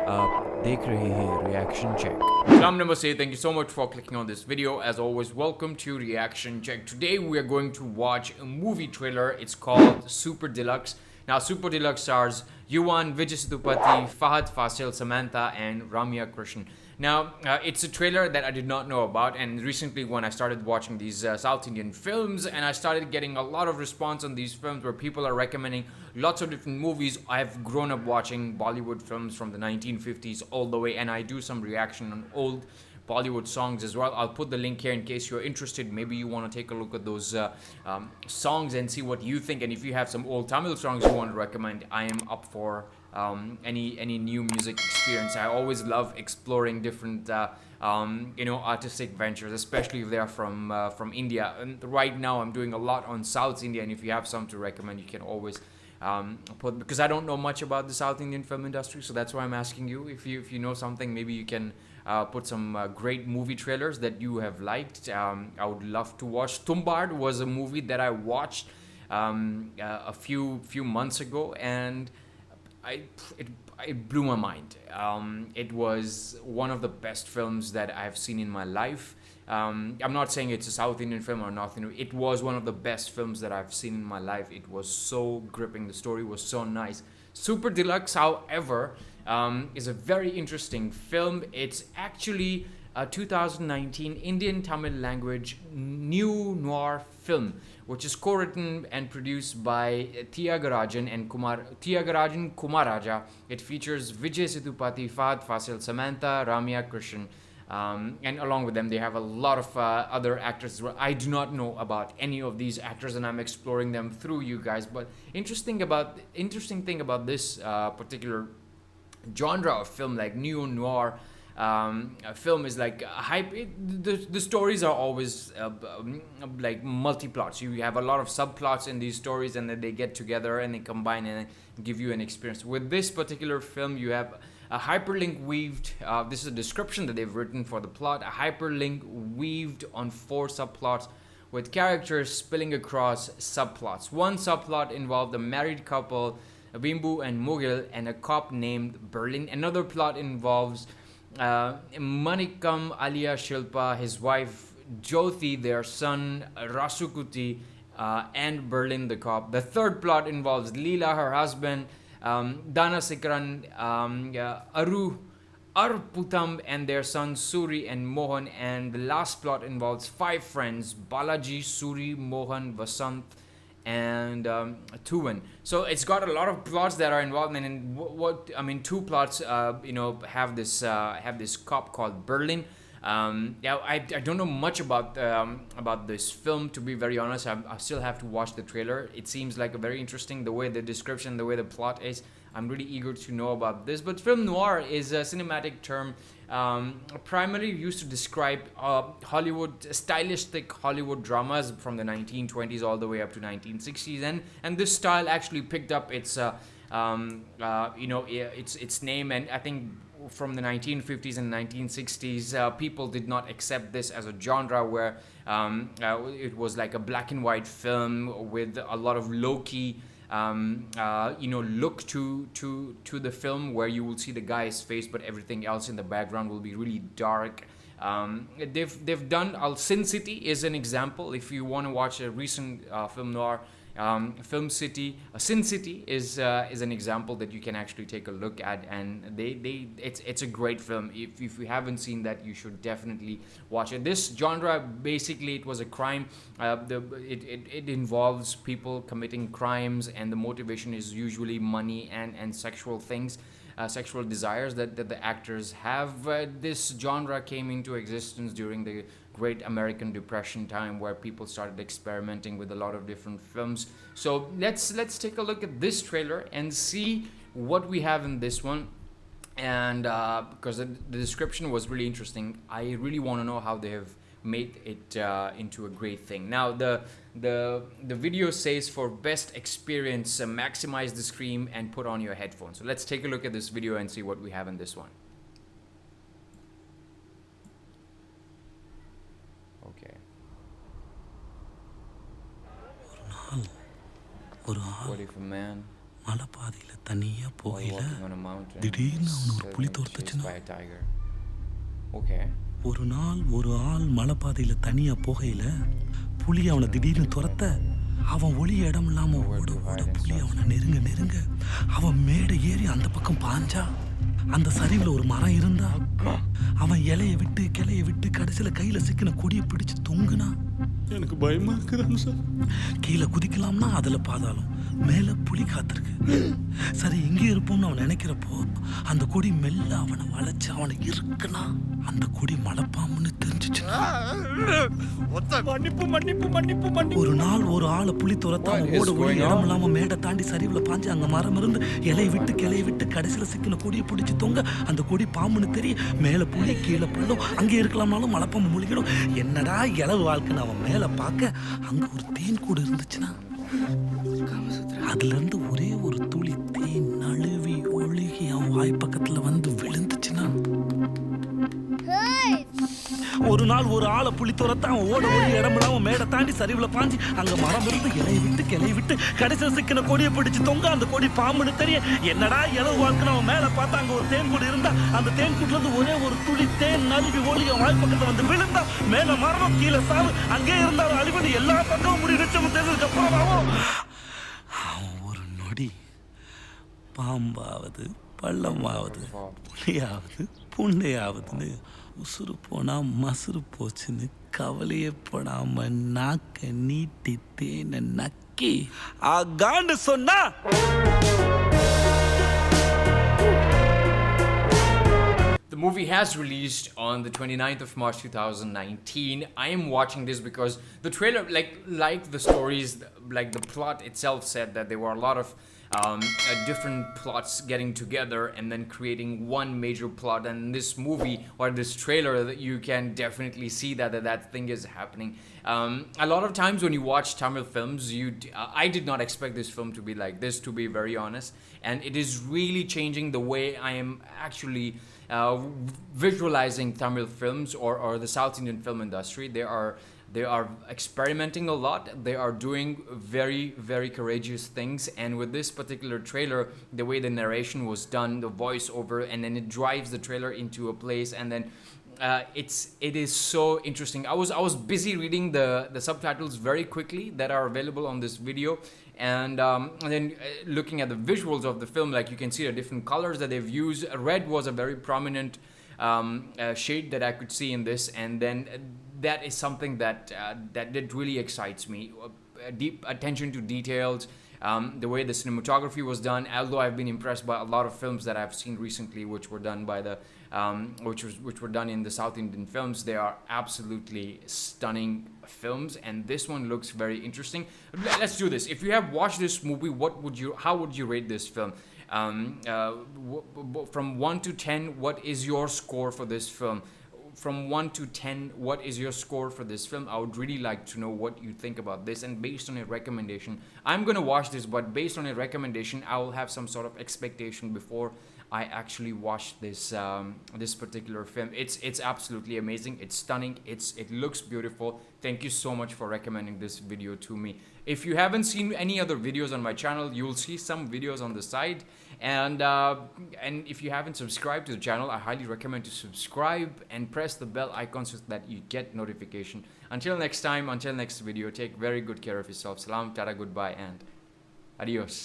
आप देख रहे हैं reaction check. Salam Namaste, thank you so much for clicking on this video. As always, welcome to Reaction Check. Today we are going to watch a movie trailer. It's called Super Deluxe. Now, Super Deluxe stars Yuvan, Vijay Sethupathi, Fahad Fasil, Samantha, and Ramya Krishnan. Now, it's a trailer that I did not know about, and recently when I started watching these South Indian films, and I started getting a lot of response on these films where people are recommending lots of different movies. I've grown up watching Bollywood films from the 1950s all the way, and I do some reaction on old Bollywood songs as well. I'll put the link here in case you're interested. Maybe you want to take a look at those songs and see what you think. And if you have some old Tamil songs you want to recommend, I am up for any new music experience. I always love exploring different artistic ventures, especially if they are from India. And right now I'm doing a lot on South India, and if you have some to recommend, you can always because I don't know much about the South Indian film industry, so that's why I'm asking you. If you know something, maybe you can put some great movie trailers that you have liked. I would love to watch. Tumbad was a movie that I watched a few months ago, and it blew my mind. It was one of the best films that I've seen in my life. I'm not saying it's a South Indian film or nothing. It was one of the best films that I've seen in my life. It was so gripping. The story was so nice. Super Deluxe, however, is a very interesting film. It's actually a 2019 Indian Tamil language new noir film, which is co-written and produced by Tyagarajan Kumaraja. It features Vijay Sethupathi, Fahad Fasil, Samantha, Ramya Krishnan, and along with them they have a lot of other actors as well. I do not know about any of these actors, and I'm exploring them through you guys. But interesting thing about this particular genre of film, like neo noir film, is like the stories are always like multi-plots. You have a lot of subplots in these stories, and then they get together and they combine and give you an experience. With this particular film, you have a hyperlink weaved, this is a description that they've written for the plot, a hyperlink weaved on 4 subplots with characters spilling across subplots. One subplot involved a married couple, Bimbu and Mughal, and a cop named Berlin. Another plot involves Manikam Alia Shilpa, his wife Jyoti, their son Rasukuti, and Berlin the cop. The third plot involves Leela, her husband, Dana Sikran, Arputam, and their sons Suri and Mohan. And the last plot involves 5 friends: Balaji, Suri, Mohan, Vasant, and Tuvan. So it's got a lot of plots that are involved, and 2 plots have this cop called Berlin. I don't know much about this film, to be very honest. I still have to watch the trailer. It seems like a very interesting, the way the description, the way the plot is. I'm really eager to know about this. But film noir is a cinematic term primarily used to describe stylistic Hollywood dramas from the 1920s all the way up to 1960s, and this style actually picked up its name, and I think from the 1950s and 1960s, people did not accept this as a genre where it was like a black and white film with a lot of low-key look to the film, where you will see the guy's face, but everything else in the background will be really dark. They've done Sin City is an example. If you want to watch a recent film noir, Sin City is an example that you can actually take a look at, and it's a great film. If you haven't seen that, you should definitely watch it. This genre, basically, it was a crime. It involves people committing crimes, and the motivation is usually money and sexual things. Sexual desires that the actors have. This genre came into existence during the Great American Depression time, where people started experimenting with a lot of different films. So let's take a look at this trailer and see what we have in this one. And because the description was really interesting, I really want to know how they have made it into a great thing. Now the video says, for best experience, maximize the screen and put on your headphones. So let's take a look at this video and see what we have in this one. Okay. What if a man மலைப்பாதையில் தனியாக While போகையில் walking on a mountain, திடீர்னு அவனை ஒரு புலி suddenly chased துரத்துச்சுன்னா by a tiger. Okay. ஒரு நாள் ஒரு ஆள் மலைப்பாதையில் தனியாக போகையில் புலி அவனை திடீர்னு துரத்த அவன் ஒளி இடம் இல்லாமல் ஓட ஓட புலி அவனை நெருங்க நெருங்க அவன் மேடை ஏறி அந்த பக்கம் பாஞ்சா அந்த சரிவில் ஒரு மரம் இருந்தா அவன் இலையை விட்டு கிளைய விட்டு கடைசியில் கையில் சிக்கின கொடியை பிடிச்சு தொங்குனா. எனக்கு பயமா இருக்குதாங்க சார். கீழே குதிக்கலாம்னா அதில் பாதாளம், மேலே புலி காத்திருக்கு. சரி இங்கே இருப்போம்னு அவன் நினைக்கிறப்போ அந்த கொடி மெல்ல அவனை வளைச்சு அவனை இருக்குனா அந்த கொடி மலைப்பாம்புன்னு தெரிஞ்சிச்சுன்னா ஒரு நாள் ஒரு ஆளை புலி துரத்த அவன் ஓட ஒளி இடம் இல்லாம மேடை தாண்டி சரிவில் பாஞ்சு அங்க மரம் இருந்து இலையை விட்டு கிளைய விட்டு கடைசியில் சிக்கின கொடியை பிடிச்சு தொங்க அந்த கொடி பாம்புன்னு தெரிய மேலே புலி கீழே பள்ளம் அங்கே இருக்கலாம்னாலும் மலைப்பாம்பு முழுகிடும். என்னடா இளவு வாழ்க்கைன்னு அவன் மேலே பார்க்க அங்க ஒரு தேன் கூடு இருந்துச்சுன்னா அதுல இருந்து ஒரே ஒரு துளி தேன் நழுவி ஒழுகி அவன் வாய் பக்கத்துல வந்து விழுந்துச்சுன்னா ஒரு நாள் ஒரு ஆளை புலி துரத்த அவன் ஓட ஓடி இடமில்லாம மேடை தாண்டி சரிவுல பாஞ்சு அங்க மரம் இருந்து இலையை விட்டு கிளைய விட்டு கடைசியில் சிக்கின கொடியை பிடிச்சு தொங்க அந்த கொடி பாம்புன்னு தெரிய என்னடா இளவு வாழ்க்கை அவன் மேல பார்த்தா அங்க ஒரு தேன் கூடு இருந்தா அந்த தேன் கூட்டுல இருந்து ஒரே ஒரு துளி தேன் நழுவி ஒளி அவன் வாய் பக்கத்துல வந்து விழுந்தா மேல மரணம் கீழே சாவு அங்கே இருந்தாலும் அழிவனு எல்லா பக்கமும் முடிவு தெரிஞ்சதுக்கு அப்புறம் அவன் ஒரு நொடி பாம்பாவது பள்ளமாவது புலியாவது புண்டையாவதுன்னு உசுறு போனா மசுறு போச்சுன்னு கவலையே போடாம நாக்க நீட்டி தேனை நக்கி ஆகான்னு சொன்னா. The movie has released on the 29th of March 2019. I am watching this because the trailer, like the stories, like the plot itself said that there were a lot of different plots getting together and then creating one major plot. And in this movie or this trailer, you can definitely see that thing is happening. A lot of times when you watch Tamil films, I did not expect this film to be like this, to be very honest. And it is really changing the way I am actually visualizing Tamil films or the South Indian film industry. They are experimenting a lot. They are doing very, very courageous things. And with this particular trailer, the way the narration was done, the voiceover, and then it drives the trailer into a place, and then it is so interesting. I was busy reading the subtitles very quickly that are available on this video, and then looking at the visuals of the film, like you can see the different colors that they've used. Red was a very prominent shade that I could see in this, and then that is something that really excites me. Deep attention to details, the way the cinematography was done. Although I've been impressed by a lot of films that I've seen recently, which were done by the which were done in the South Indian films, they are absolutely stunning films, and this one looks very interesting. Let's do this. If you have watched this movie, how would you rate this film? From 1 to 10, what is your score for this film? From 1 to 10, what is your score for this film? I would really like to know what you think about this, and based on a recommendation, I'm going to watch this, but based on a recommendation, I will have some sort of expectation before I actually watch this particular film. It's absolutely amazing. It's stunning. It looks beautiful. Thank you so much for recommending this video to me. If you haven't seen any other videos on my channel, you will see some videos on the side. And if you haven't subscribed to the channel, I highly recommend to subscribe and press the bell icon so that you get notification. Until next time, until next video, take very good care of yourself. Salam, tara, goodbye, and adios.